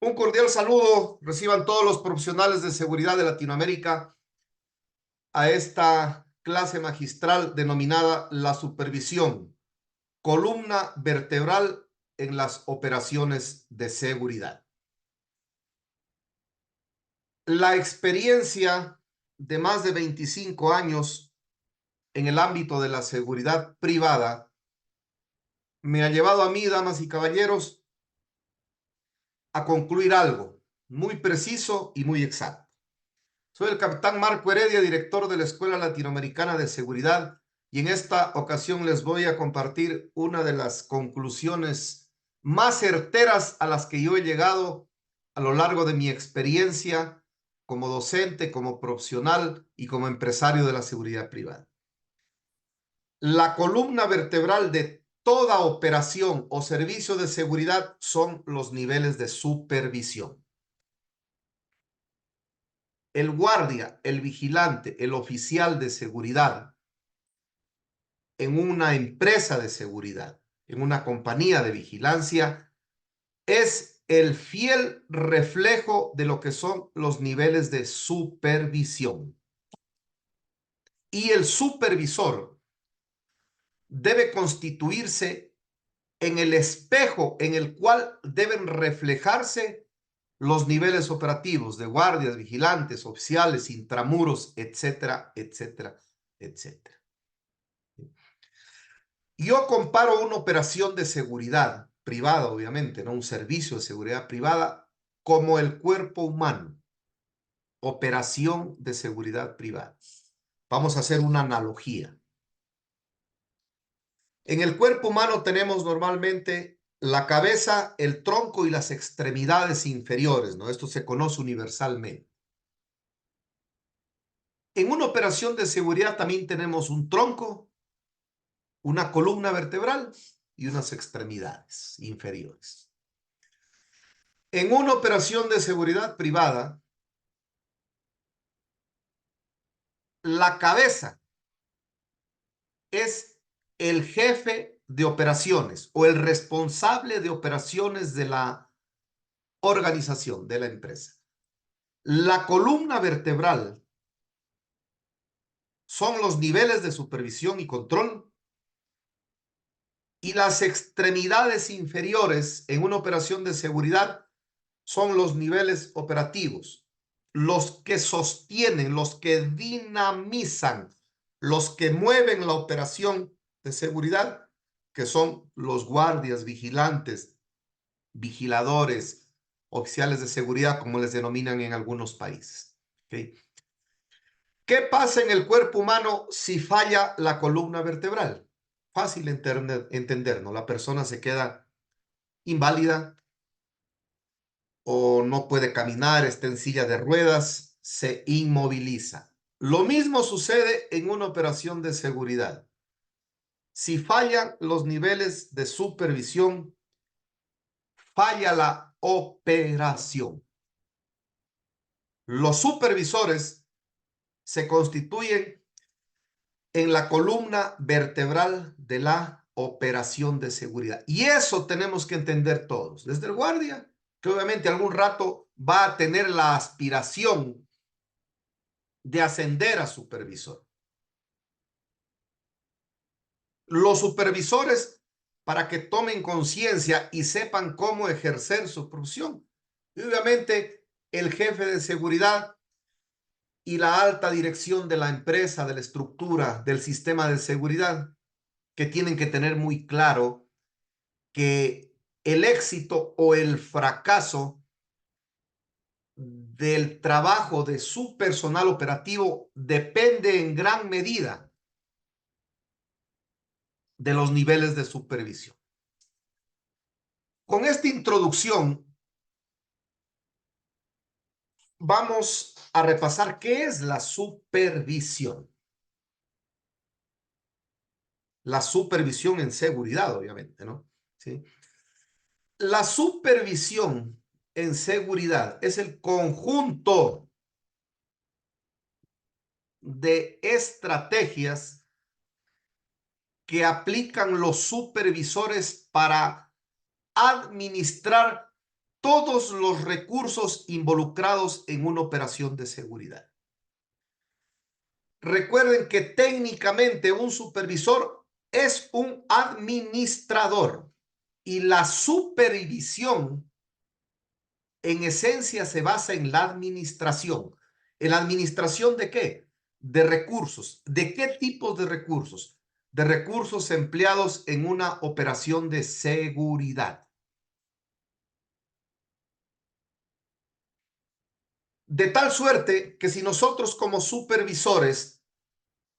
Un cordial saludo reciban todos los profesionales de seguridad de Latinoamérica a esta clase magistral denominada la supervisión, columna vertebral en las operaciones de seguridad. La experiencia de más de 25 años en el ámbito de la seguridad privada me ha llevado a mí, damas y caballeros, a concluir algo muy preciso y muy exacto. Soy el capitán Marco Heredia, director de la Escuela Latinoamericana de Seguridad, y en esta ocasión les voy a compartir una de las conclusiones más certeras a las que yo he llegado a lo largo de mi experiencia como docente, como profesional y como empresario de la seguridad privada. La columna vertebral de toda operación o servicio de seguridad son los niveles de supervisión. El guardia, el vigilante, el oficial de seguridad en una empresa de seguridad, en una compañía de vigilancia, es el fiel reflejo de lo que son los niveles de supervisión. Y el supervisor debe constituirse en el espejo en el cual deben reflejarse los niveles operativos de guardias, vigilantes, oficiales, intramuros, etcétera, etcétera, etcétera. Yo comparo una operación de seguridad privada, obviamente, ¿no? Un servicio de seguridad privada, como el cuerpo humano. Operación de seguridad privada. Vamos a hacer una analogía. En el cuerpo humano tenemos normalmente la cabeza, el tronco y las extremidades inferiores, ¿no? Esto se conoce universalmente. En una operación de seguridad también tenemos un tronco, una columna vertebral y unas extremidades inferiores. En una operación de seguridad privada, la cabeza es el jefe de operaciones o el responsable de operaciones de la organización, de la empresa. La columna vertebral son los niveles de supervisión y control, y las extremidades inferiores en una operación de seguridad son los niveles operativos, los que sostienen, los que dinamizan, los que mueven la operación de seguridad, que son los guardias, vigilantes, vigiladores, oficiales de seguridad, como les denominan en algunos países. ¿Okay? ¿Qué pasa en el cuerpo humano si falla la columna vertebral? Fácil entender, ¿no? La persona se queda inválida o no puede caminar, está en silla de ruedas, se inmoviliza. Lo mismo sucede en una operación de seguridad. Si fallan los niveles de supervisión, falla la operación. Los supervisores se constituyen en la columna vertebral de la operación de seguridad. Y eso tenemos que entender todos. Desde el guardia, que obviamente algún rato va a tener la aspiración de ascender a supervisor. Los supervisores, para que tomen conciencia y sepan cómo ejercer su profesión. Y obviamente el jefe de seguridad y la alta dirección de la empresa, de la estructura, del sistema de seguridad, que tienen que tener muy claro que el éxito o el fracaso del trabajo de su personal operativo depende en gran medida de los niveles de supervisión. Con esta introducción vamos a repasar qué es la supervisión. La supervisión en seguridad, obviamente, ¿no? ¿Sí? La supervisión en seguridad es el conjunto de estrategias que aplican los supervisores para administrar todos los recursos involucrados en una operación de seguridad. Recuerden que técnicamente un supervisor es un administrador y la supervisión en esencia se basa en la administración. ¿En la administración de qué? De recursos. ¿De qué tipos de recursos? De recursos empleados en una operación de seguridad. De tal suerte que si nosotros como supervisores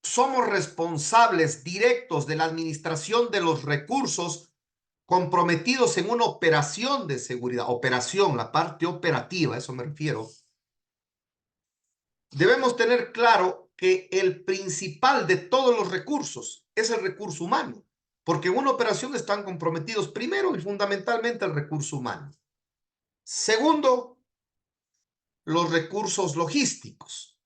somos responsables directos de la administración de los recursos comprometidos en una operación de seguridad, operación, la parte operativa, a eso me refiero, debemos tener claro que el principal de todos los recursos es el recurso humano, porque en una operación están comprometidos primero y fundamentalmente el recurso humano. Segundo, los recursos logísticos,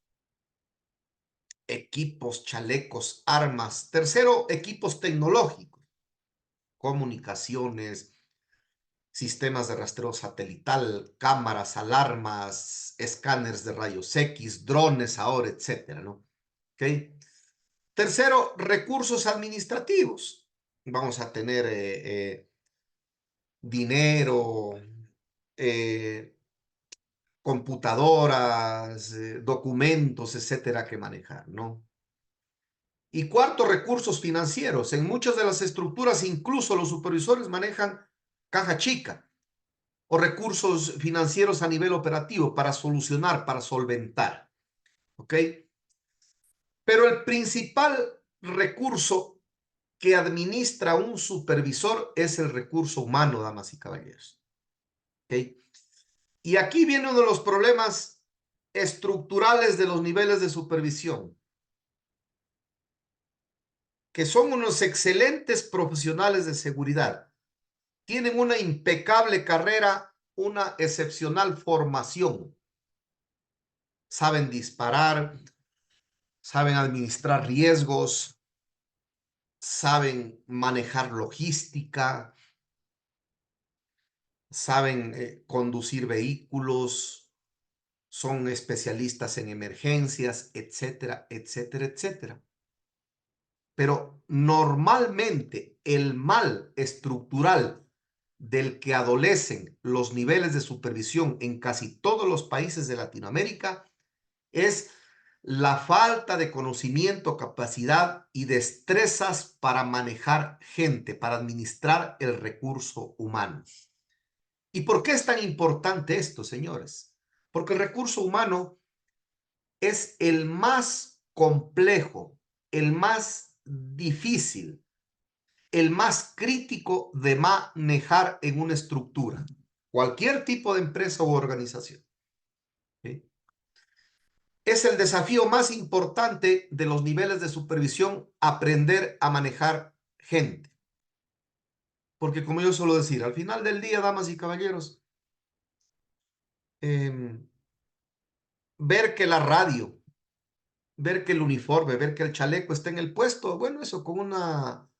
equipos, chalecos, armas. Tercero, equipos tecnológicos, comunicaciones, sistemas de rastreo satelital, cámaras, alarmas, escáneres de rayos X, drones ahora, etcétera, ¿no? ¿Ok? Tercero, recursos administrativos. Vamos a tener dinero, eh, computadoras, documentos, etcétera, que manejar, ¿no? Y cuarto, recursos financieros. En muchas de las estructuras, incluso los supervisores manejan caja chica o recursos financieros a nivel operativo para solucionar, para solventar, ¿ok? Pero el principal recurso que administra un supervisor es el recurso humano, damas y caballeros, ¿ok? Y aquí viene uno de los problemas estructurales de los niveles de supervisión, que son unos excelentes profesionales de seguridad, tienen una impecable carrera, una excepcional formación, saben disparar, saben administrar riesgos, saben manejar logística, saben conducir vehículos, son especialistas en emergencias, etcétera, etcétera, etcétera. Pero normalmente el mal estructural del que adolecen los niveles de supervisión en casi todos los países de Latinoamérica es la falta de conocimiento, capacidad y destrezas para manejar gente, para administrar el recurso humano. ¿Y por qué es tan importante esto, señores? Porque el recurso humano es el más complejo, el más difícil, el más crítico de manejar en una estructura, cualquier tipo de empresa u organización. ¿Sí? Es el desafío más importante de los niveles de supervisión, aprender a manejar gente. Porque como yo suelo decir, al final del día, damas y caballeros, ver que la radio, ver que el uniforme, ver que el chaleco está en el puesto, bueno, eso con una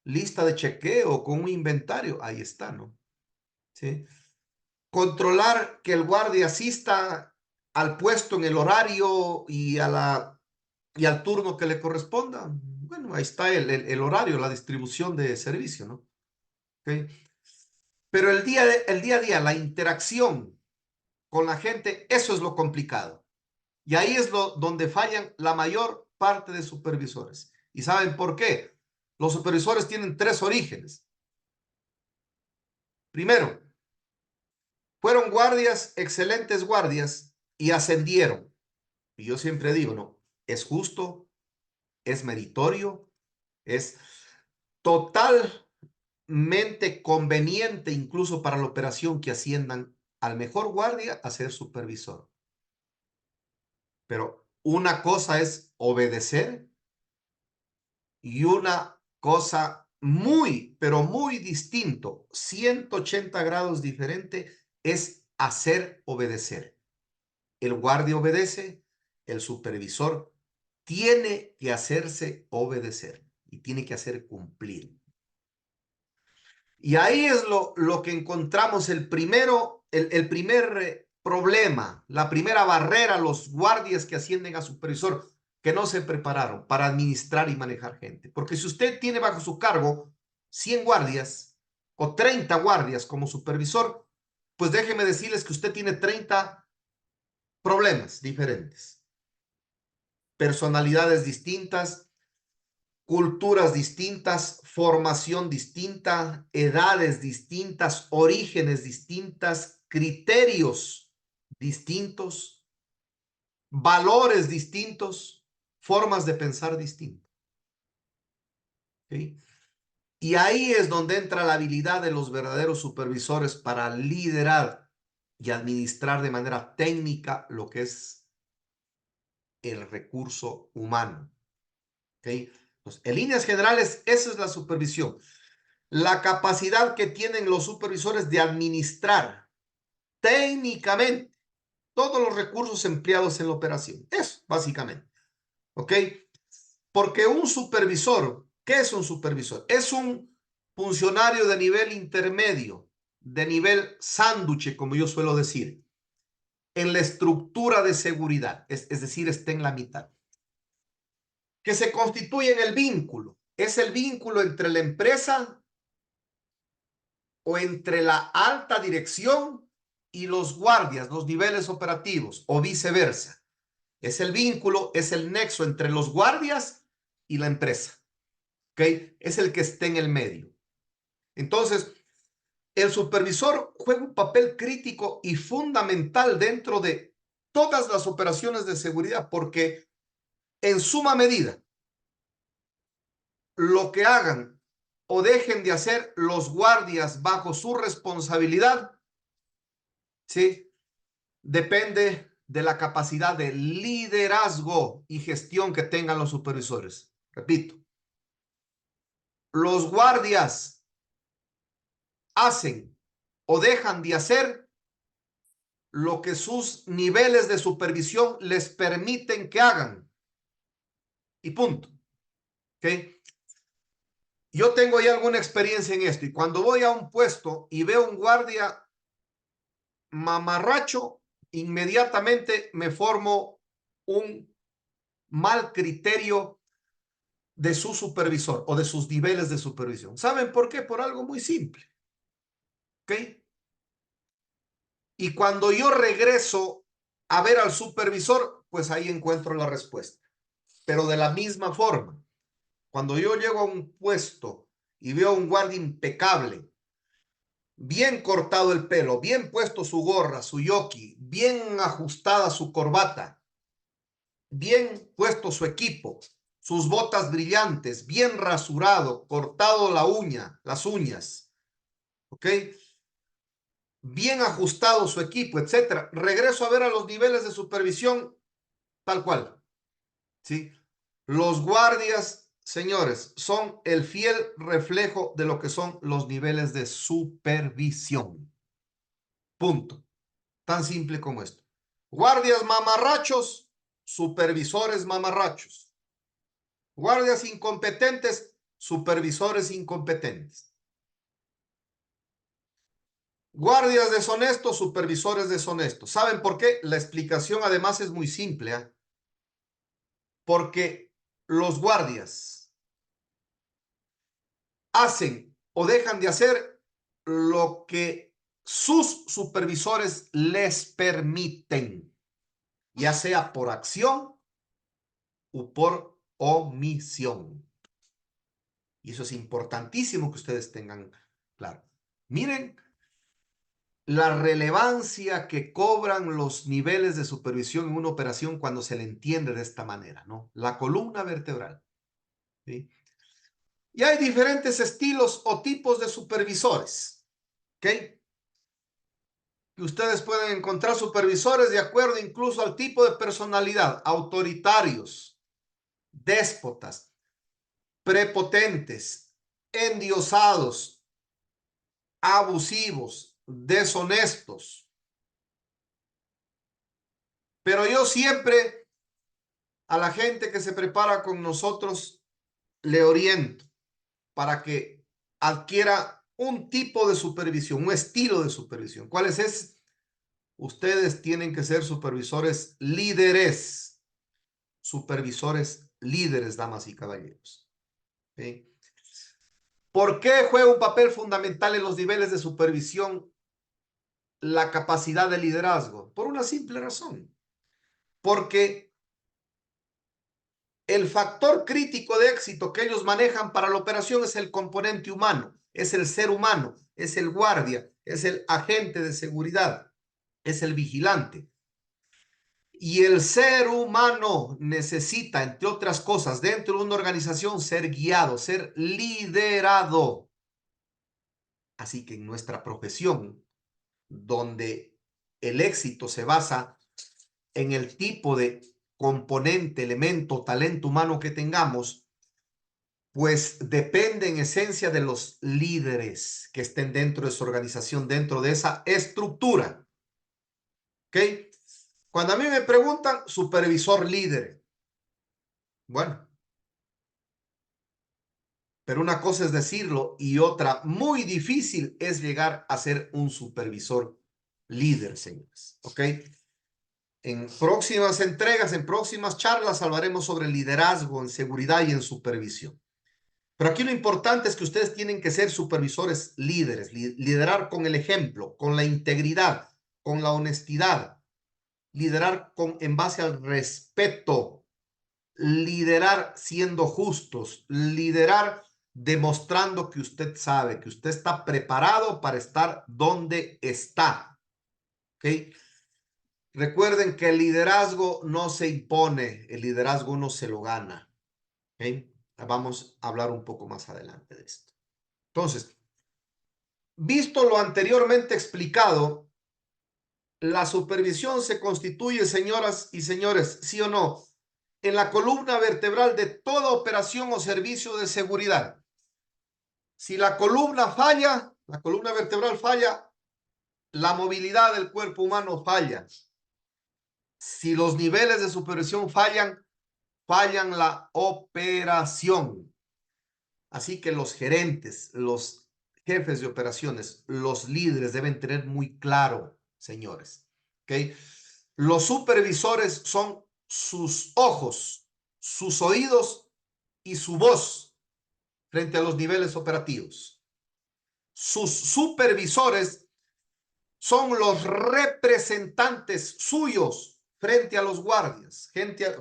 lista de chequeo, con un inventario, ahí está, ¿no? ¿Sí? Controlar que el guardia asista al puesto en el horario y al turno que le corresponda. Bueno, ahí está el horario, la distribución de servicio, ¿no? ¿Okay? Pero el día a día, la interacción con la gente, eso es lo complicado. Y ahí es donde fallan la mayor parte de supervisores. ¿Y saben por qué? Los supervisores tienen tres orígenes. Primero, fueron guardias, excelentes guardias, y ascendieron. Y yo siempre digo, no, es justo, es meritorio, es totalmente conveniente incluso para la operación que asciendan al mejor guardia a ser supervisor. Pero una cosa es obedecer y una cosa muy, pero muy distinto, 180 grados diferente, es hacer obedecer. El guardia obedece, el supervisor tiene que hacerse obedecer y tiene que hacer cumplir. Y ahí es lo que encontramos el primer problema, la primera barrera, los guardias que ascienden a supervisor, que no se prepararon para administrar y manejar gente. Porque si usted tiene bajo su cargo 100 guardias o 30 guardias como supervisor, pues déjeme decirles que usted tiene 30 problemas diferentes, personalidades distintas, culturas distintas, formación distinta, edades distintas, orígenes distintas, criterios distintos, valores distintos, formas de pensar distintas. ¿Sí? Y ahí es donde entra la habilidad de los verdaderos supervisores para liderar y administrar de manera técnica lo que es el recurso humano. ¿Okay? Entonces, en líneas generales, esa es la supervisión. La capacidad que tienen los supervisores de administrar técnicamente todos los recursos empleados en la operación. Eso, básicamente. ¿Ok? Porque un supervisor, ¿qué es un supervisor? Es un funcionario de nivel intermedio, de nivel sándwich, como yo suelo decir, en la estructura de seguridad, es decir, está en la mitad, que se constituye en el vínculo. Es el vínculo entre la empresa o entre la alta dirección y los guardias, los niveles operativos, o viceversa. Es el vínculo, es el nexo entre los guardias y la empresa. ¿Ok? Es el que esté en el medio. Entonces, el supervisor juega un papel crítico y fundamental dentro de todas las operaciones de seguridad, porque en suma medida, lo que hagan o dejen de hacer los guardias bajo su responsabilidad, ¿sí?, depende de la capacidad de liderazgo y gestión que tengan los supervisores. Repito, los guardias hacen o dejan de hacer lo que sus niveles de supervisión les permiten que hagan. Y punto. ¿Ok? Yo tengo ya alguna experiencia en esto y cuando voy a un puesto y veo un guardia mamarracho, inmediatamente me formo un mal criterio de su supervisor o de sus niveles de supervisión. ¿Saben por qué? Por algo muy simple. ¿Ok? Y cuando yo regreso a ver al supervisor, pues ahí encuentro la respuesta. Pero de la misma forma, cuando yo llego a un puesto y veo a un guardia impecable, bien cortado el pelo, bien puesto su gorra, su yoki, bien ajustada su corbata, bien puesto su equipo, sus botas brillantes, bien rasurado, cortado la uña, las uñas, ¿ok? Bien ajustado su equipo, etcétera. Regreso a ver a los niveles de supervisión tal cual, ¿sí? Los guardias, señores, son el fiel reflejo de lo que son los niveles de supervisión. Punto. Tan simple como esto. Guardias mamarrachos, supervisores mamarrachos. Guardias incompetentes, supervisores incompetentes. Guardias deshonestos, supervisores deshonestos. ¿Saben por qué? La explicación además es muy simple, ¿eh? Porque los guardias hacen o dejan de hacer lo que sus supervisores les permiten, ya sea por acción o por omisión. Y eso es importantísimo que ustedes tengan claro. Miren la relevancia que cobran los niveles de supervisión en una operación cuando se le entiende de esta manera, ¿no? La columna vertebral, ¿sí? Y hay diferentes estilos o tipos de supervisores, ¿ok? Y ustedes pueden encontrar supervisores de acuerdo incluso al tipo de personalidad, autoritarios, déspotas, prepotentes, endiosados, abusivos, deshonestos. Pero yo siempre a la gente que se prepara con nosotros le oriento para que adquiera un tipo de supervisión, un estilo de supervisión. ¿Cuál es ese? Ustedes tienen que ser supervisores líderes. Supervisores líderes, damas y caballeros. ¿Sí? ¿Por qué juega un papel fundamental en los niveles de supervisión la capacidad de liderazgo? Por una simple razón. Porque el factor crítico de éxito que ellos manejan para la operación es el componente humano, es el ser humano, es el guardia, es el agente de seguridad, es el vigilante. Y el ser humano necesita, entre otras cosas, dentro de una organización, ser guiado, ser liderado. Así que en nuestra profesión, donde el éxito se basa en el tipo de componente, elemento, talento humano que tengamos, pues depende en esencia de los líderes que estén dentro de su organización, dentro de esa estructura. ¿Ok? Cuando a mí me preguntan, supervisor líder, bueno, pero una cosa es decirlo y otra muy difícil es llegar a ser un supervisor líder, señores. ¿Ok? En próximas entregas, en próximas charlas, hablaremos sobre liderazgo en seguridad y en supervisión. Pero aquí lo importante es que ustedes tienen que ser supervisores líderes, liderar con el ejemplo, con la integridad, con la honestidad, liderar en base al respeto, liderar siendo justos, liderar demostrando que usted sabe, que usted está preparado para estar donde está. ¿Ok? Recuerden que el liderazgo no se impone, el liderazgo uno se lo gana. ¿Ok? Vamos a hablar un poco más adelante de esto. Entonces, visto lo anteriormente explicado, la supervisión se constituye, señoras y señores, sí o no, en la columna vertebral de toda operación o servicio de seguridad. Si la columna falla, la columna vertebral falla, la movilidad del cuerpo humano falla. Si los niveles de supervisión fallan, fallan la operación. Así que los gerentes, los jefes de operaciones, los líderes deben tener muy claro, señores, ¿ok? Los supervisores son sus ojos, sus oídos y su voz frente a los niveles operativos. Sus supervisores son los representantes suyos frente a los guardias,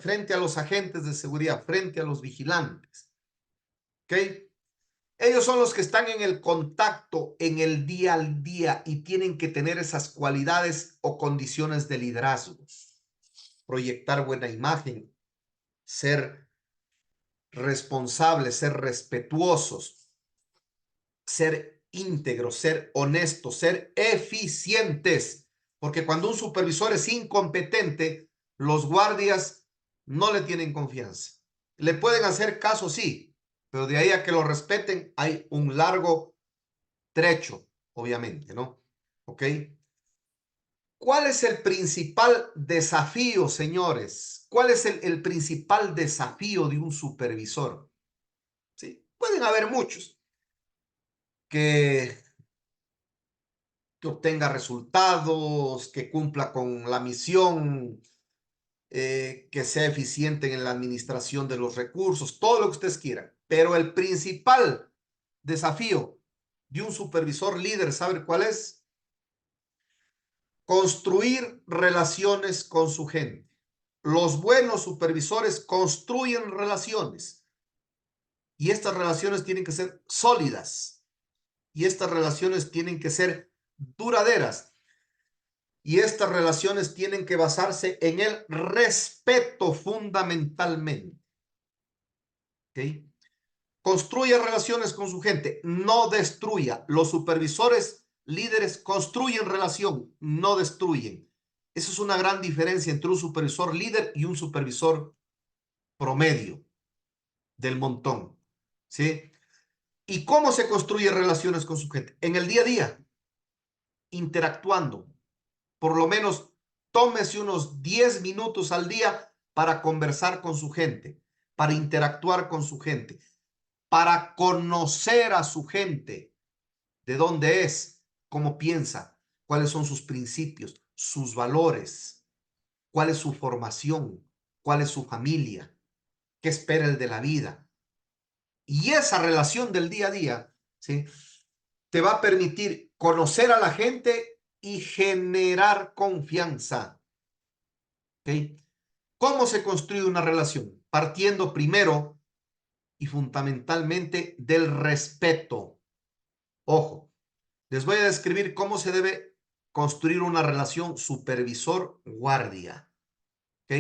frente a los agentes de seguridad, frente a los vigilantes. ¿Ok? Ellos son los que están en el contacto en el día al día y tienen que tener esas cualidades o condiciones de liderazgo. Proyectar buena imagen, ser responsables, ser respetuosos, ser íntegros, ser honestos, ser eficientes. Porque cuando un supervisor es incompetente, los guardias no le tienen confianza. Le pueden hacer caso, sí, pero de ahí a que lo respeten hay un largo trecho, obviamente, ¿no? ¿Ok? ¿Cuál es el principal desafío, señores? ¿Cuál es el principal desafío de un supervisor? ¿Sí? Pueden haber muchos. Que obtenga resultados, que cumpla con la misión, que sea eficiente en la administración de los recursos, todo lo que ustedes quieran. Pero el principal desafío de un supervisor líder, ¿sabe cuál es? Construir relaciones con su gente. Los buenos supervisores construyen relaciones y estas relaciones tienen que ser sólidas y estas relaciones tienen que ser duraderas y estas relaciones tienen que basarse en el respeto fundamentalmente. ¿Ok? Construya relaciones con su gente, no destruya. Los supervisores líderes construyen relación, no destruyen. Esa es una gran diferencia entre un supervisor líder y un supervisor promedio del montón. ¿Sí? ¿Y cómo se construyen relaciones con su gente? En el día a día, interactuando. Por lo menos tómese unos 10 minutos al día para conversar con su gente, para interactuar con su gente, para conocer a su gente. de dónde es, cómo piensa, cuáles son sus principios, sus valores, cuál es su formación, cuál es su familia, qué espera el de la vida. Y esa relación del día a día, ¿sí?, te va a permitir conocer a la gente y generar confianza. ¿Ok? ¿Cómo se construye una relación? Partiendo primero y fundamentalmente del respeto. Ojo, les voy a describir cómo se debe construir una relación supervisor-guardia. ¿Ok?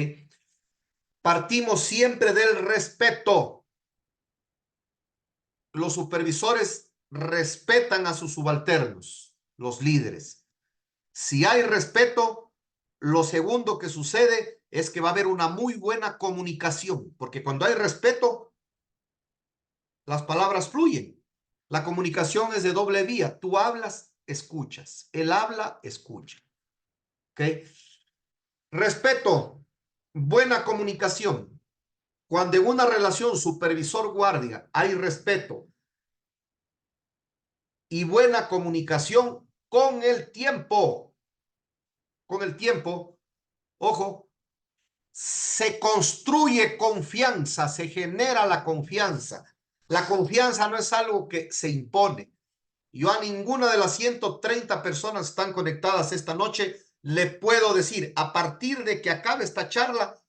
Partimos siempre del respeto. Los supervisores respetan a sus subalternos, los líderes. Si hay respeto, lo segundo que sucede es que va a haber una muy buena comunicación, porque cuando hay respeto, las palabras fluyen. La comunicación es de doble vía. Tú hablas, escuchas. Él habla, escucha. ¿Ok? Respeto, buena comunicación. Cuando en una relación supervisor-guardia hay respeto y buena comunicación, con el tiempo, ojo, se construye confianza, se genera la confianza. La confianza no es algo que se impone. Yo a ninguna de las 130 personas que están conectadas esta noche le puedo decir, a partir de que acabe esta charla,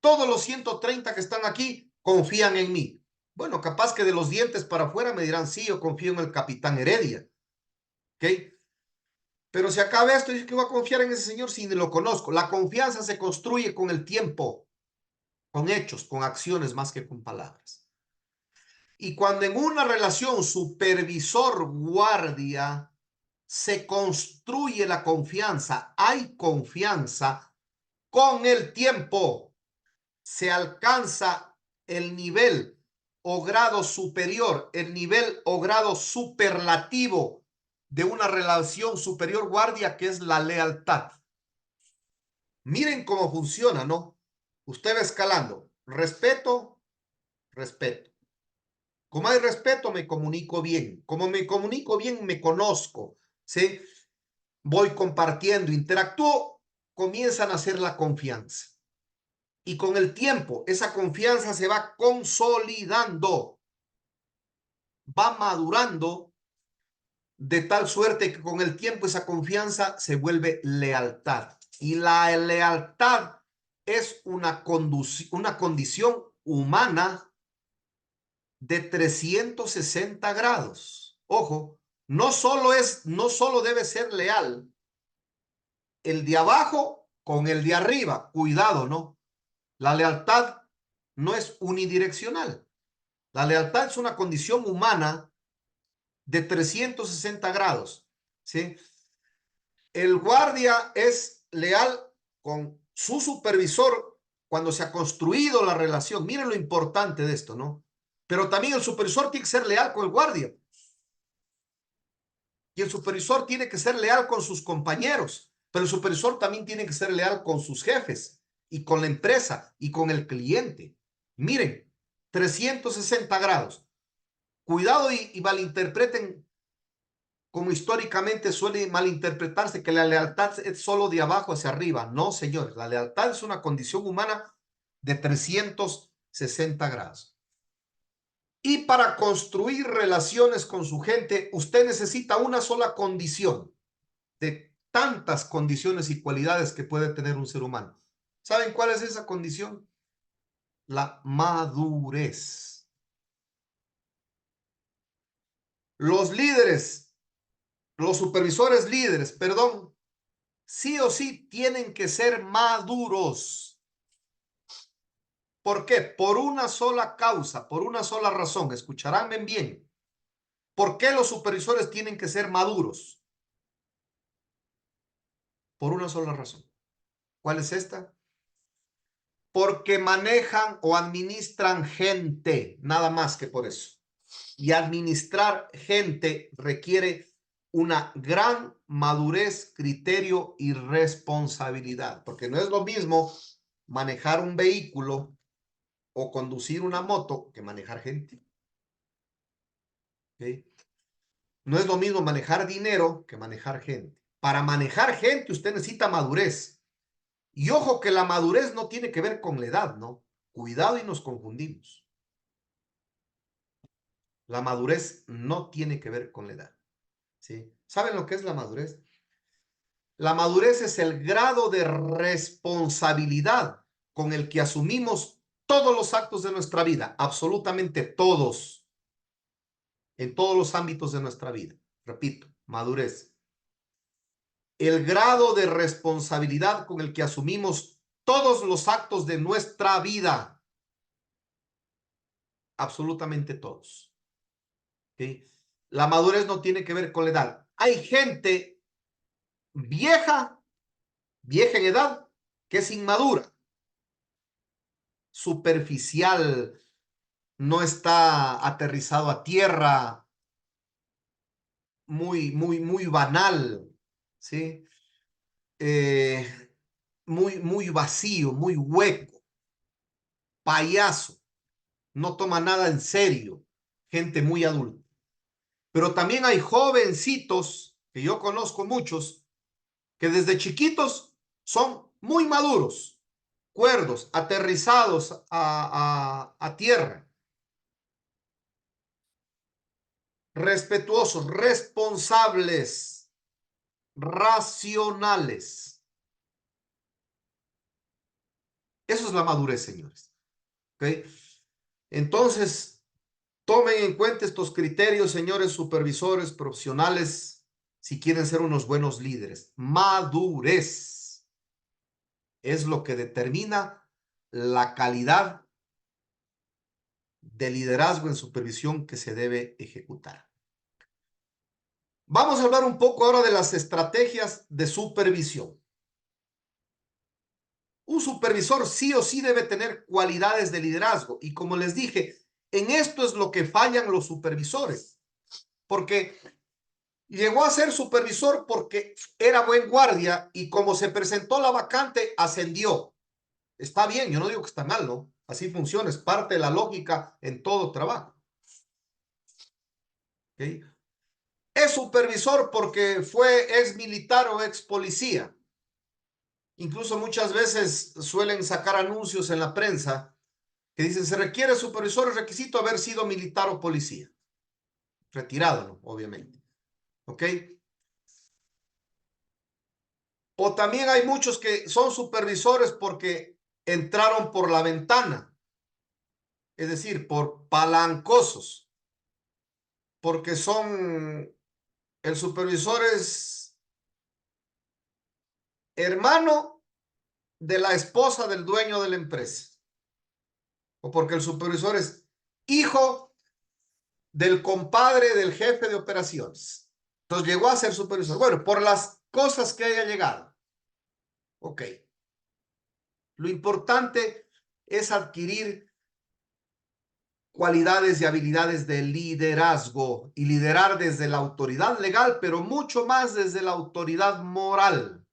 todos los 130 que están aquí confían en mí. Bueno, capaz que de los dientes para afuera me dirán, sí, yo confío en el capitán Heredia. ¿Ok? Pero si acaba esto, yo que voy a confiar en ese señor si ni lo conozco. La confianza se construye con el tiempo, con hechos, con acciones más que con palabras. Y cuando en una relación supervisor-guardia se construye la confianza, hay confianza, con el tiempo se alcanza el nivel o grado superior, el nivel o grado superlativo de una relación superior-guardia, que es la lealtad. Miren cómo funciona, ¿no? Usted va escalando. Respeto, respeto. Como hay respeto, me comunico bien. Como me comunico bien, me conozco, ¿sí? Voy compartiendo, interactúo, comienzan a hacer la confianza. Y con el tiempo, esa confianza se va consolidando, va madurando, de tal suerte que con el tiempo esa confianza se vuelve lealtad. Y la lealtad es una condición humana de 360 grados. Ojo, no solo debe ser leal el de abajo con el de arriba. Cuidado, ¿no? La lealtad no es unidireccional. La lealtad es una condición humana de 360 grados, ¿sí? El guardia es leal con su supervisor cuando se ha construido la relación. Miren lo importante de esto, ¿no? Pero también el supervisor tiene que ser leal con el guardia. Y el supervisor tiene que ser leal con sus compañeros. Pero el supervisor también tiene que ser leal con sus jefes y con la empresa y con el cliente. Miren, 360 grados. Cuidado y malinterpreten, como históricamente suele malinterpretarse, que la lealtad es solo de abajo hacia arriba. No, señores, la lealtad es una condición humana de 360 grados. Y para construir relaciones con su gente, usted necesita una sola condición de tantas condiciones y cualidades que puede tener un ser humano. ¿Saben cuál es esa condición? La madurez. Los líderes, los supervisores líderes, perdón, sí o sí tienen que ser maduros. ¿Por qué? Por una sola causa, por una sola razón. Escucharán bien. ¿Por qué los supervisores tienen que ser maduros? Por una sola razón. ¿Cuál es esta? Porque manejan o administran gente, nada más que por eso. Y administrar gente requiere una gran madurez, criterio y responsabilidad, porque no es lo mismo manejar un vehículo o conducir una moto que manejar gente. ¿Okay? No es lo mismo manejar dinero que manejar gente. Para manejar gente usted necesita madurez. Y ojo que la madurez no tiene que ver con la edad, ¿no? Cuidado y nos confundimos. La madurez no tiene que ver con la edad, ¿sí? ¿Saben lo que es la madurez? La madurez es el grado de responsabilidad con el que asumimos todos los actos de nuestra vida, absolutamente todos, en todos los ámbitos de nuestra vida. Repito, madurez. El grado de responsabilidad con el que asumimos todos los actos de nuestra vida, absolutamente todos. ¿Sí? La madurez no tiene que ver con la edad. Hay gente vieja en edad, que es inmadura, superficial, no está aterrizado a tierra, muy banal, ¿sí? Muy vacío, muy hueco, payaso, no toma nada en serio, gente muy adulta. Pero también hay jovencitos, que yo conozco muchos, que desde chiquitos son muy maduros, cuerdos, aterrizados a tierra, respetuosos, responsables, racionales. Eso es la madurez, señores. ¿Okay? Entonces, tomen en cuenta estos criterios, señores supervisores profesionales, si quieren ser unos buenos líderes. Madurez es lo que determina la calidad de liderazgo en supervisión que se debe ejecutar. Vamos a hablar un poco ahora de las estrategias de supervisión. Un supervisor sí o sí debe tener cualidades de liderazgo. Y como les dije, en esto es lo que fallan los supervisores. Porque llegó a ser supervisor porque era buen guardia y como se presentó la vacante, ascendió. Está bien, yo no digo que está mal, ¿no? Así funciona, es parte de la lógica en todo trabajo. ¿Okay? Es supervisor porque fue ex militar o ex policía. Incluso muchas veces suelen sacar anuncios en la prensa que dicen se requiere supervisor, es requisito haber sido militar o policía. Retirado, ¿no? Obviamente. ¿Ok? O también hay muchos que son supervisores porque entraron por la ventana, es decir, por palancosos, porque son, el supervisor es hermano de la esposa del dueño de la empresa, o porque el supervisor es hijo del compadre del jefe de operaciones. Entonces llegó a ser supervisor. Bueno, por las cosas que haya llegado. Ok. Lo importante es adquirir cualidades y habilidades de liderazgo y liderar desde la autoridad legal, pero mucho más desde la autoridad moral.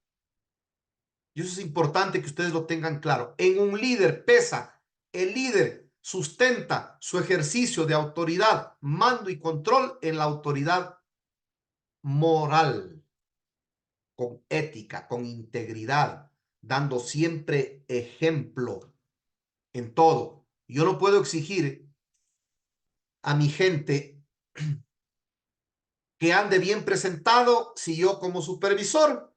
Y eso es importante que ustedes lo tengan claro. En un líder pesa, el líder sustenta su ejercicio de autoridad, mando y control en la autoridad moral, con ética, con integridad, dando siempre ejemplo en todo. Yo no puedo exigir a mi gente que ande bien presentado si yo como supervisor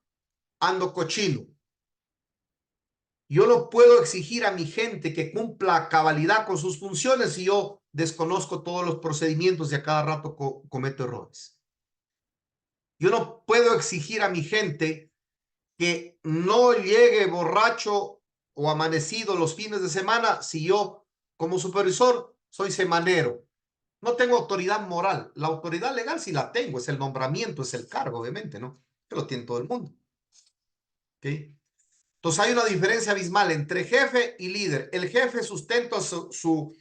ando cochino. Yo no puedo exigir a mi gente que cumpla a cabalidad con sus funciones si yo desconozco todos los procedimientos y a cada rato cometo errores. Yo no puedo exigir a mi gente que no llegue borracho o amanecido los fines de semana si yo como supervisor soy semanero. No tengo autoridad moral. La autoridad legal sí la tengo, es el nombramiento, es el cargo, obviamente, ¿no? Que lo tiene todo el mundo. ¿Ok? Entonces hay una diferencia abismal entre jefe y líder. El jefe sustenta su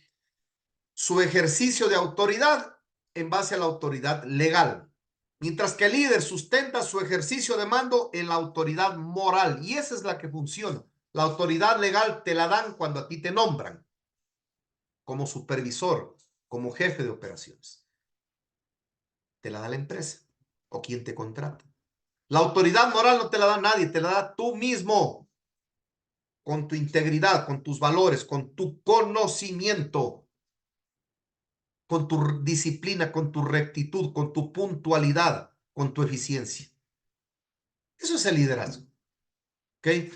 ejercicio de autoridad en base a la autoridad legal, mientras que el líder sustenta su ejercicio de mando en la autoridad moral, y esa es la que funciona. La autoridad legal te la dan cuando a ti te nombran como supervisor, como jefe de operaciones. Te la da la empresa o quien te contrata. La autoridad moral no te la da nadie, te la da tú mismo, con tu integridad, con tus valores, con tu conocimiento, con tu disciplina, con tu rectitud, con tu puntualidad, con tu eficiencia. Eso es el liderazgo. ¿Ok?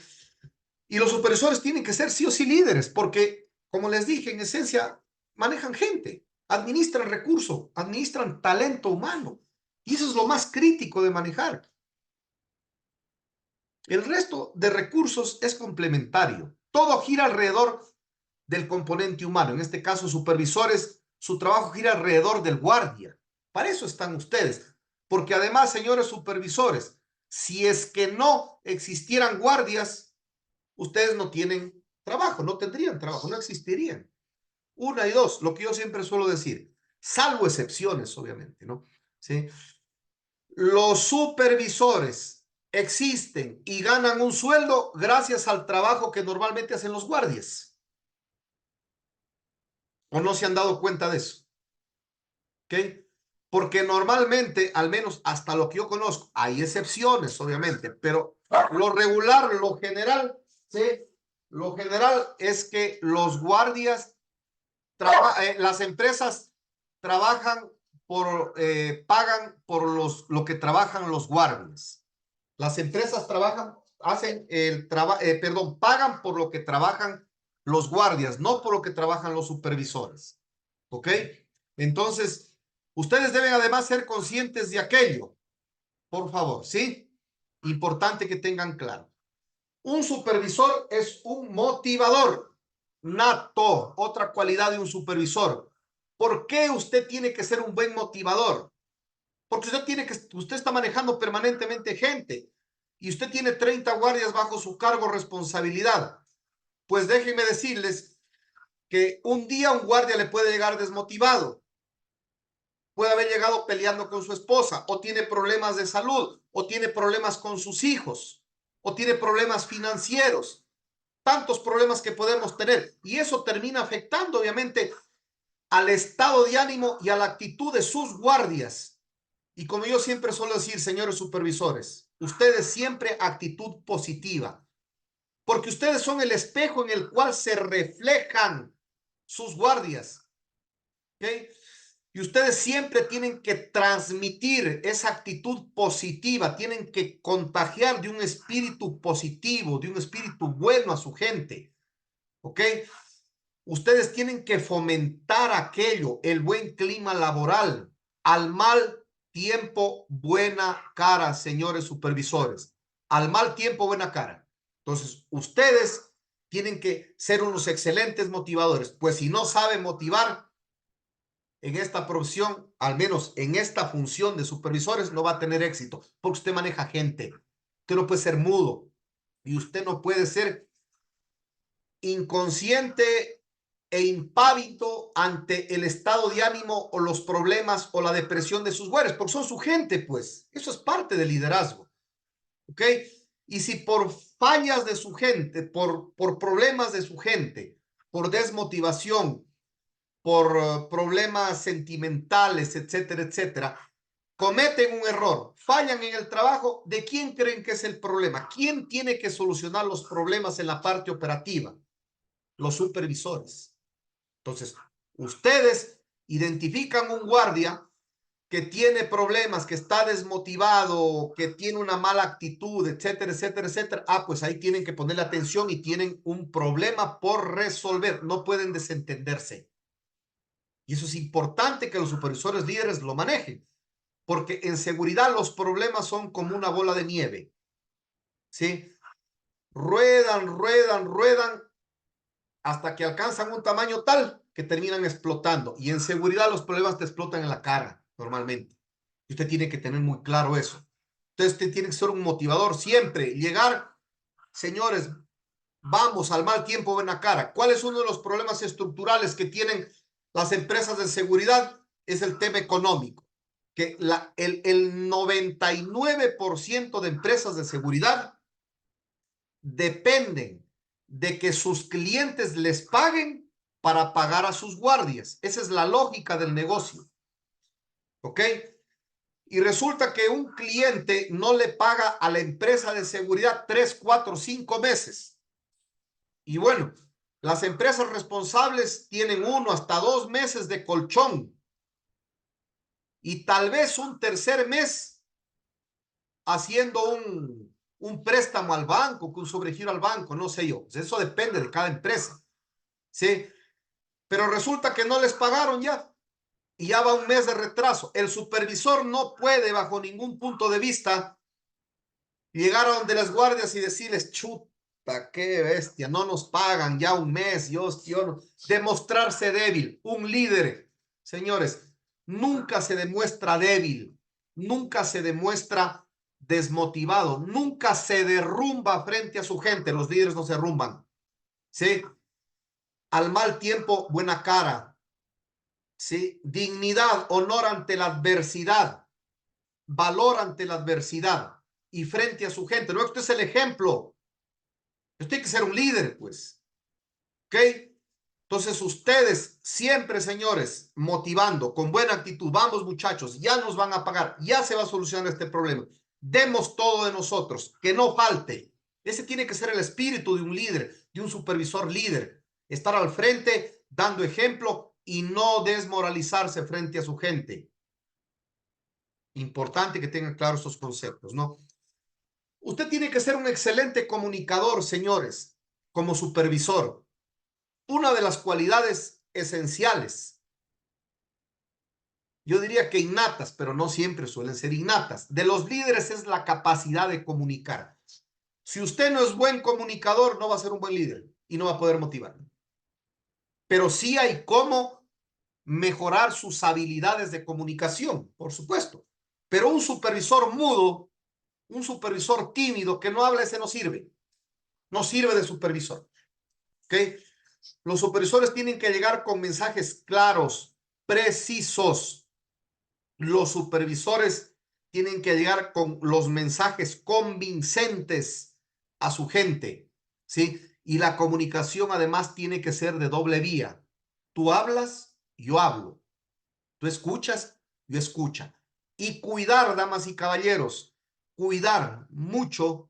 Y los supervisores tienen que ser sí o sí líderes, porque, como les dije, en esencia, manejan gente, administran recursos, administran talento humano. Y eso es lo más crítico de manejar. El resto de recursos es complementario. Todo gira alrededor del componente humano. En este caso, supervisores, su trabajo gira alrededor del guardia. Para eso están ustedes. Porque además, señores supervisores, si es que no existieran guardias, ustedes no tienen trabajo, no tendrían trabajo, no existirían. Una y dos, lo que yo siempre suelo decir, salvo excepciones, obviamente, ¿no? ¿Sí? Los supervisores existen y ganan un sueldo gracias al trabajo que normalmente hacen los guardias. ¿O no se han dado cuenta de eso? ¿Ok? Porque normalmente, al menos hasta lo que yo conozco, hay excepciones, obviamente, pero lo regular, lo general, ¿sí? Lo general es que los guardias, las empresas trabajan pagan por lo que trabajan los guardias. Las empresas pagan por lo que trabajan los guardias, no por lo que trabajan los supervisores. ¿Ok? Entonces, ustedes deben además ser conscientes de aquello. Por favor, ¿sí? Importante que tengan claro. Un supervisor es un motivador nato, otra cualidad de un supervisor. ¿Por qué usted tiene que ser un buen motivador? Porque usted está manejando permanentemente gente y usted tiene 30 guardias bajo su cargo o responsabilidad. Pues déjenme decirles que un día un guardia le puede llegar desmotivado, puede haber llegado peleando con su esposa, o tiene problemas de salud, o tiene problemas con sus hijos, o tiene problemas financieros, tantos problemas que podemos tener, y eso termina afectando obviamente al estado de ánimo y a la actitud de sus guardias. Y como yo siempre suelo decir, señores supervisores, ustedes siempre actitud positiva, porque ustedes son el espejo en el cual se reflejan sus guardias. ¿Okay? Y ustedes siempre tienen que transmitir esa actitud positiva, tienen que contagiar de un espíritu positivo, de un espíritu bueno a su gente. ¿Ok? Ustedes tienen que fomentar aquello, el buen clima laboral, al mal tiempo, buena cara, señores supervisores. Al mal tiempo, buena cara. Entonces, ustedes tienen que ser unos excelentes motivadores, pues si no saben motivar en esta profesión, al menos en esta función de supervisores, no va a tener éxito, porque usted maneja gente. Usted no puede ser mudo y usted no puede ser inconsciente e impávido ante el estado de ánimo o los problemas o la depresión de sus güeyes, porque son su gente, pues. Eso es parte del liderazgo. ¿Ok? Y si por fallas de su gente, por problemas de su gente, por desmotivación, por problemas sentimentales, etcétera, etcétera, cometen un error, fallan en el trabajo, ¿de quién creen que es el problema? ¿Quién tiene que solucionar los problemas en la parte operativa? Los supervisores. Entonces, ustedes identifican un guardia que tiene problemas, que está desmotivado, que tiene una mala actitud, etcétera, etcétera, etcétera. Ah, pues ahí tienen que ponerle atención y tienen un problema por resolver. No pueden desentenderse. Y eso es importante que los supervisores líderes lo manejen, porque en seguridad los problemas son como una bola de nieve. ¿Sí? Ruedan, ruedan, ruedan hasta que alcanzan un tamaño tal que terminan explotando. Y en seguridad los problemas te explotan en la cara, normalmente. Y usted tiene que tener muy claro eso. Entonces, usted tiene que ser un motivador siempre. Llegar, señores, vamos al mal tiempo, buena cara. ¿Cuál es uno de los problemas estructurales que tienen las empresas de seguridad? Es el tema económico. Que el 99% de empresas de seguridad dependen de que sus clientes les paguen para pagar a sus guardias. Esa es la lógica del negocio. ¿Ok? Y resulta que un cliente no le paga a la empresa de seguridad 3, 4, 5 meses. Y bueno, las empresas responsables tienen 1 hasta 2 meses de colchón. Y tal vez un tercer mes haciendo un préstamo al banco, un sobregiro al banco, no sé yo. Eso depende de cada empresa. ¿Sí? Pero resulta que no les pagaron ya. Y ya va un mes de retraso. El supervisor no puede, bajo ningún punto de vista, llegar a donde las guardias y decirles, chuta, qué bestia, no nos pagan ya un mes, yo no. Demostrarse débil. Un líder, señores, nunca se demuestra débil, nunca se demuestra desmotivado, nunca se derrumba frente a su gente. Los líderes no se derrumban. ¿Sí? Al mal tiempo, buena cara. ¿Sí? Dignidad, honor ante la adversidad, valor ante la adversidad y frente a su gente. No, esto es el ejemplo. Esto hay que ser un líder, pues. ¿Ok? Entonces ustedes siempre, señores, motivando, con buena actitud, vamos muchachos, ya nos van a pagar, ya se va a solucionar este problema. Demos todo de nosotros, que no falte. Ese tiene que ser el espíritu de un líder, de un supervisor líder. Estar al frente, dando ejemplo y no desmoralizarse frente a su gente. Importante que tengan claros estos conceptos, ¿no? Usted tiene que ser un excelente comunicador, señores, como supervisor. Una de las cualidades esenciales, yo diría que innatas, pero no siempre suelen ser innatas, de los líderes es la capacidad de comunicar. Si usted no es buen comunicador, no va a ser un buen líder y no va a poder motivar. Pero sí hay cómo mejorar sus habilidades de comunicación, por supuesto. Pero un supervisor mudo, un supervisor tímido que no habla, ese no sirve. No sirve de supervisor. ¿Ok? Los supervisores tienen que llegar con mensajes claros, precisos. Los supervisores tienen que llegar con los mensajes convincentes a su gente, ¿sí? Y la comunicación además tiene que ser de doble vía. Tú hablas, yo hablo. Tú escuchas, yo escucho. Y cuidar, damas y caballeros, cuidar mucho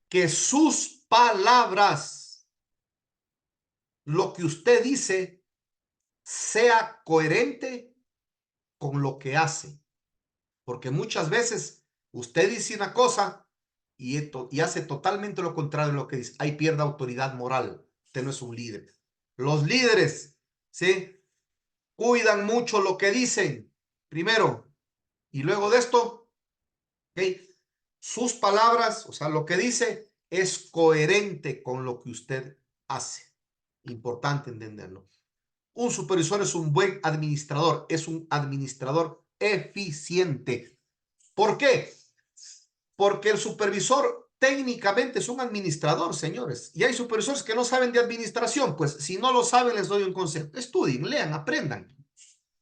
que sus palabras, lo que usted dice, sea coherente con lo que hace. Porque muchas veces usted dice una cosa y hace totalmente lo contrario de lo que dice. Ahí pierde autoridad moral. Usted no es un líder. Los líderes, ¿sí? Cuidan mucho lo que dicen, primero. Y luego de esto, ¿ok? Sus palabras, o sea, lo que dice es coherente con lo que usted hace. Importante entenderlo. Un supervisor es un buen administrador, es un administrador eficiente. ¿Por qué? Porque el supervisor técnicamente es un administrador, señores. Y hay supervisores que no saben de administración. Pues si no lo saben, les doy un consejo. Estudien, lean, aprendan.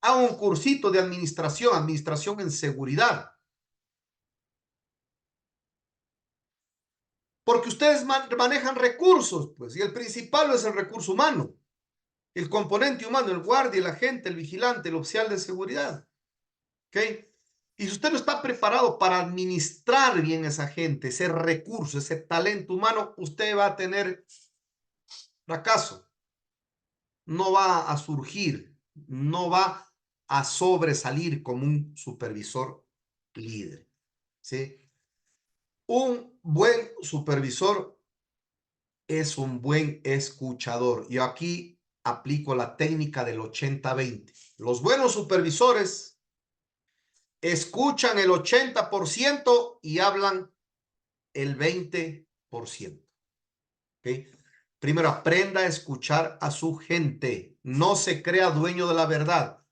Hagan un cursito de administración, administración en seguridad. Porque ustedes manejan recursos, pues, y el principal es el recurso humano. El componente humano, el guardia, el agente, el vigilante, el oficial de seguridad. ¿Ok? Y si usted no está preparado para administrar bien esa gente, ese recurso, ese talento humano, usted va a tener fracaso. No va a surgir, no va a sobresalir como un supervisor líder. ¿Sí? Un buen supervisor es un buen escuchador. Yo aquí aplico la técnica del 80-20. Los buenos supervisores escuchan el 80% y hablan el 20%. ¿Okay? Primero, aprenda a escuchar a su gente. No se crea dueño de la verdad.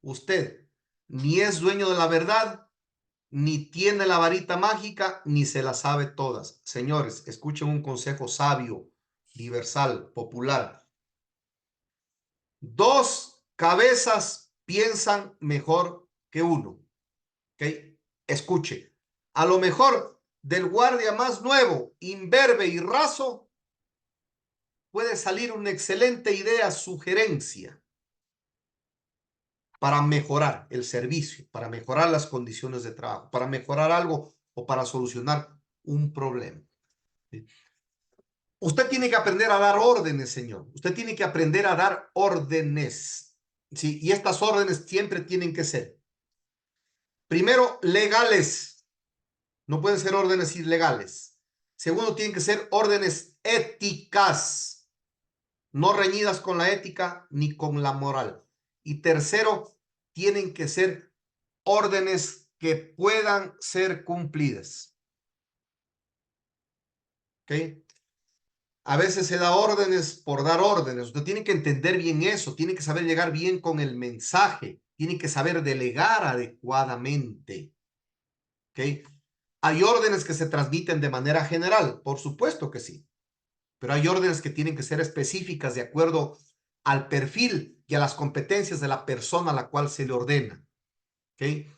Usted ni es dueño de la verdad, ni tiene la varita mágica, ni se la sabe todas. Señores, escuchen un consejo sabio, universal, popular. Dos cabezas piensan mejor que uno. ¿Ok? Escuche. A lo mejor del guardia más nuevo, imberbe y raso, puede salir una excelente idea, sugerencia. para mejorar el servicio, para mejorar las condiciones de trabajo, para mejorar algo o para solucionar un problema. ¿Sí? Usted tiene que aprender a dar órdenes, señor. Usted tiene que aprender a dar órdenes. ¿Sí? Y estas órdenes siempre tienen que ser, primero, legales. No pueden ser órdenes ilegales. Segundo, tienen que ser órdenes éticas, no reñidas con la ética ni con la moral. Y tercero, tienen que ser órdenes que puedan ser cumplidas. ¿Ok? A veces se da órdenes por dar órdenes. Usted tiene que entender bien eso, tiene que saber llegar bien con el mensaje, tiene que saber delegar adecuadamente. ¿Ok? Hay órdenes que se transmiten de manera general, por supuesto que sí, pero hay órdenes que tienen que ser específicas de acuerdo al perfil y a las competencias de la persona a la cual se le ordena. ¿Ok?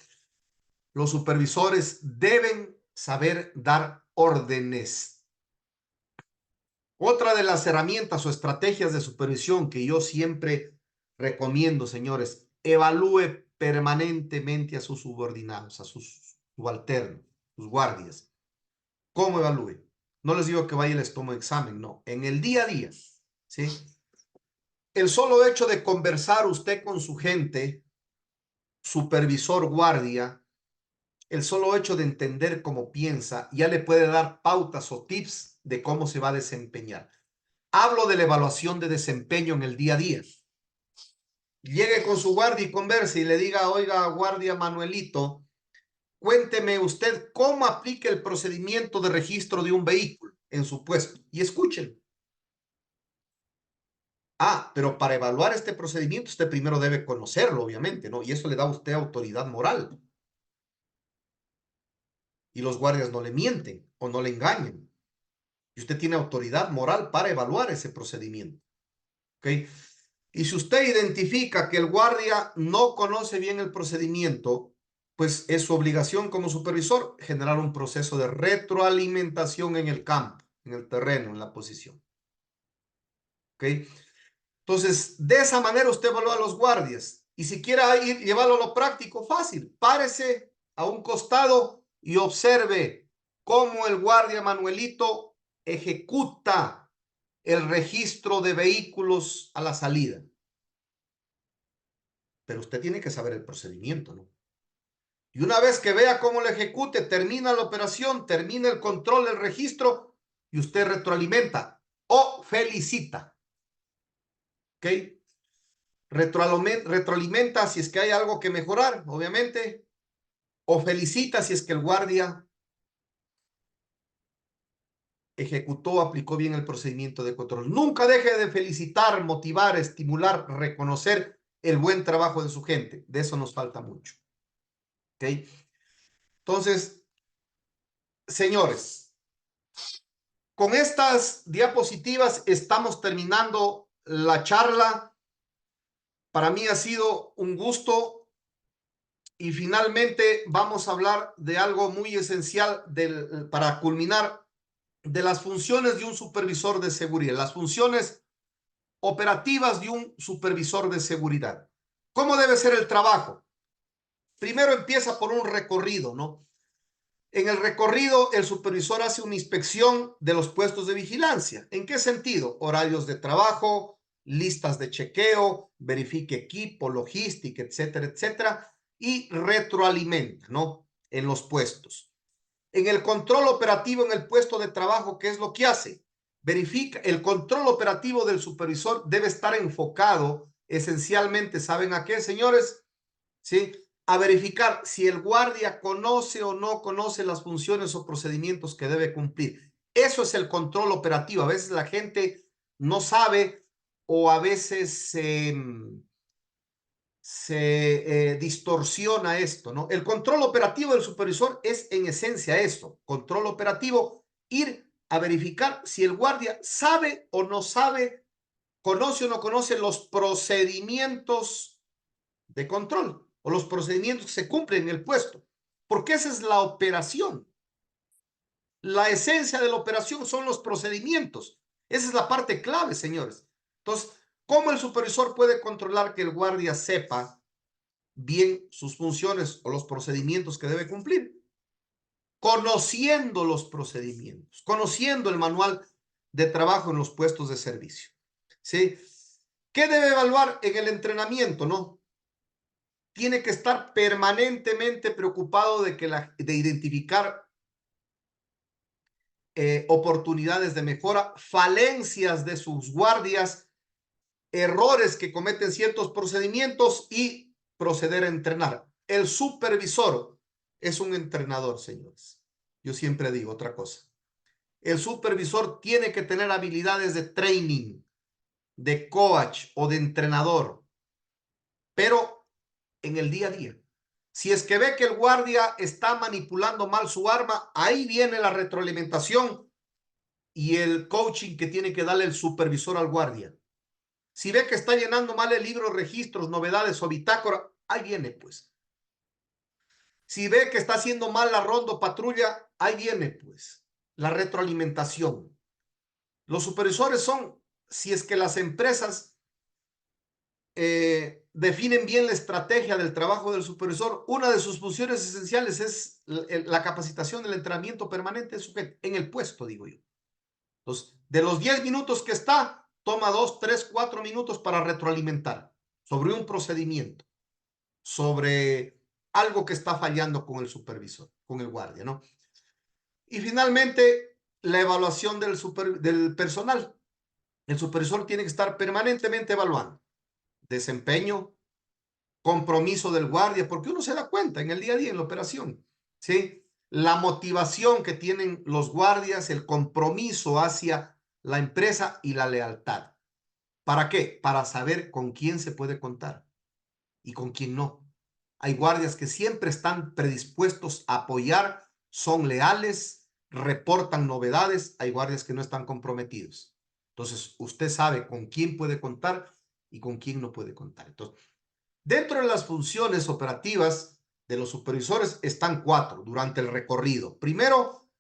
Los supervisores deben saber dar órdenes. Otra de las herramientas o estrategias de supervisión que yo siempre recomiendo, señores, evalúe permanentemente a sus subordinados, a sus subalternos, sus guardias. ¿Cómo evalúe? No les digo que vaya y les tome examen, no. En el día a día, ¿sí? El solo hecho de conversar usted con su gente, supervisor, guardia, el solo hecho de entender cómo piensa, ya le puede dar pautas o tips de cómo se va a desempeñar. Hablo de la evaluación de desempeño en el día a día. Llegue con su guardia y converse y le diga, oiga, guardia Manuelito, cuénteme usted cómo aplica el procedimiento de registro de un vehículo en su puesto. Y escuchen. Ah, pero para evaluar este procedimiento usted primero debe conocerlo, obviamente, ¿no? Y eso le da a usted autoridad moral. Y los guardias no le mienten o no le engañan. Y usted tiene autoridad moral para evaluar ese procedimiento. ¿Ok? Y si usted identifica que el guardia no conoce bien el procedimiento, pues es su obligación como supervisor generar un proceso de retroalimentación en el campo, en el terreno, en la posición. ¿Ok? Entonces, de esa manera usted evalúa a los guardias. Y si quiere ir, llevarlo a lo práctico, fácil. Párese a un costado y observe cómo el guardia Manuelito ejecuta el registro de vehículos a la salida. Pero usted tiene que saber el procedimiento, ¿no? Y una vez que vea cómo lo ejecute, termina la operación, termina el control del registro y usted retroalimenta o felicita. ¿Ok? Retroalimenta si es que hay algo que mejorar, obviamente, o felicita si es que el guardia ejecutó, aplicó bien el procedimiento de control. Nunca deje de felicitar, motivar, estimular, reconocer el buen trabajo de su gente. De eso nos falta mucho. ¿Ok? Entonces, señores, con estas diapositivas estamos terminando la charla. Para mí ha sido un gusto y finalmente vamos a hablar de algo muy esencial para culminar, de las funciones de un supervisor de seguridad, las funciones operativas de un supervisor de seguridad. ¿Cómo debe ser el trabajo? Primero empieza por un recorrido, ¿no? En el recorrido, el supervisor hace una inspección de los puestos de vigilancia. ¿En qué sentido? Horarios de trabajo, listas de chequeo, verifique equipo, logística, etcétera, etcétera, y retroalimenta, ¿no? En los puestos. En el control operativo en el puesto de trabajo, ¿qué es lo que hace? Verifica, el control operativo del supervisor debe estar enfocado esencialmente, ¿saben a qué, señores? ¿Sí? A verificar si el guardia conoce o no conoce las funciones o procedimientos que debe cumplir. Eso es el control operativo. A veces la gente no sabe o a veces se distorsiona esto, ¿no? El control operativo del supervisor es en esencia esto, control operativo, ir a verificar si el guardia sabe o no sabe, conoce o no conoce los procedimientos de control o los procedimientos que se cumplen en el puesto, porque esa es la operación. La esencia de la operación son los procedimientos. Esa es la parte clave, señores. Entonces, ¿cómo el supervisor puede controlar que el guardia sepa bien sus funciones o los procedimientos que debe cumplir, conociendo los procedimientos, conociendo el manual de trabajo en los puestos de servicio. ¿Sí? ¿Qué debe evaluar en el entrenamiento? ¿No? Tiene que estar permanentemente preocupado de identificar oportunidades de mejora, falencias de sus guardias, errores que cometen ciertos procedimientos y proceder a entrenar. El supervisor es un entrenador, señores. Yo siempre digo otra cosa. El supervisor tiene que tener habilidades de training, de coach o de entrenador, pero en el día a día. Si es que ve que el guardia está manipulando mal su arma, ahí viene la retroalimentación y el coaching que tiene que darle el supervisor al guardia. Si ve que está llenando mal el libro, registros, novedades o bitácora, ahí viene pues. Si ve que está haciendo mal la ronda o patrulla, ahí viene pues la retroalimentación. Los supervisores son, si es que las empresas definen bien la estrategia del trabajo del supervisor, una de sus funciones esenciales es la capacitación, el entrenamiento permanente en el puesto, digo yo. Entonces, de los 10 minutos que está, toma 2, 3, 4 minutos para retroalimentar sobre un procedimiento, sobre algo que está fallando con el supervisor, con el guardia, ¿no? Y finalmente, la evaluación del personal. El supervisor tiene que estar permanentemente evaluando desempeño, compromiso del guardia, porque uno se da cuenta en el día a día, en la operación, ¿sí? La motivación que tienen los guardias, el compromiso hacia la empresa y la lealtad. ¿Para qué? Para saber con quién se puede contar y con quién no. Hay guardias que siempre están predispuestos a apoyar, son leales, reportan novedades. Hay guardias que no están comprometidos. Entonces, usted sabe con quién puede contar y con quién no puede contar. Entonces, dentro de las funciones operativas de los supervisores están 4 durante el recorrido. Primero,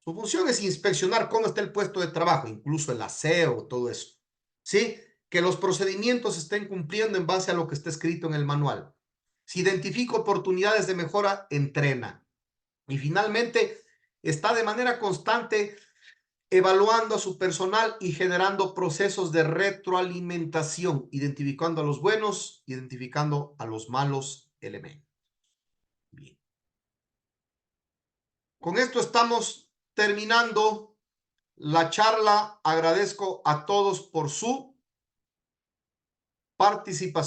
su función es inspeccionar cómo está el puesto de trabajo, incluso el aseo, todo eso. ¿Sí? Que los procedimientos se estén cumpliendo en base a lo que está escrito en el manual. Si identifica oportunidades de mejora, entrena. Y finalmente, está de manera constante evaluando a su personal y generando procesos de retroalimentación, identificando a los buenos, identificando a los malos elementos. Bien. Con esto estamos terminando la charla. Agradezco a todos por su participación.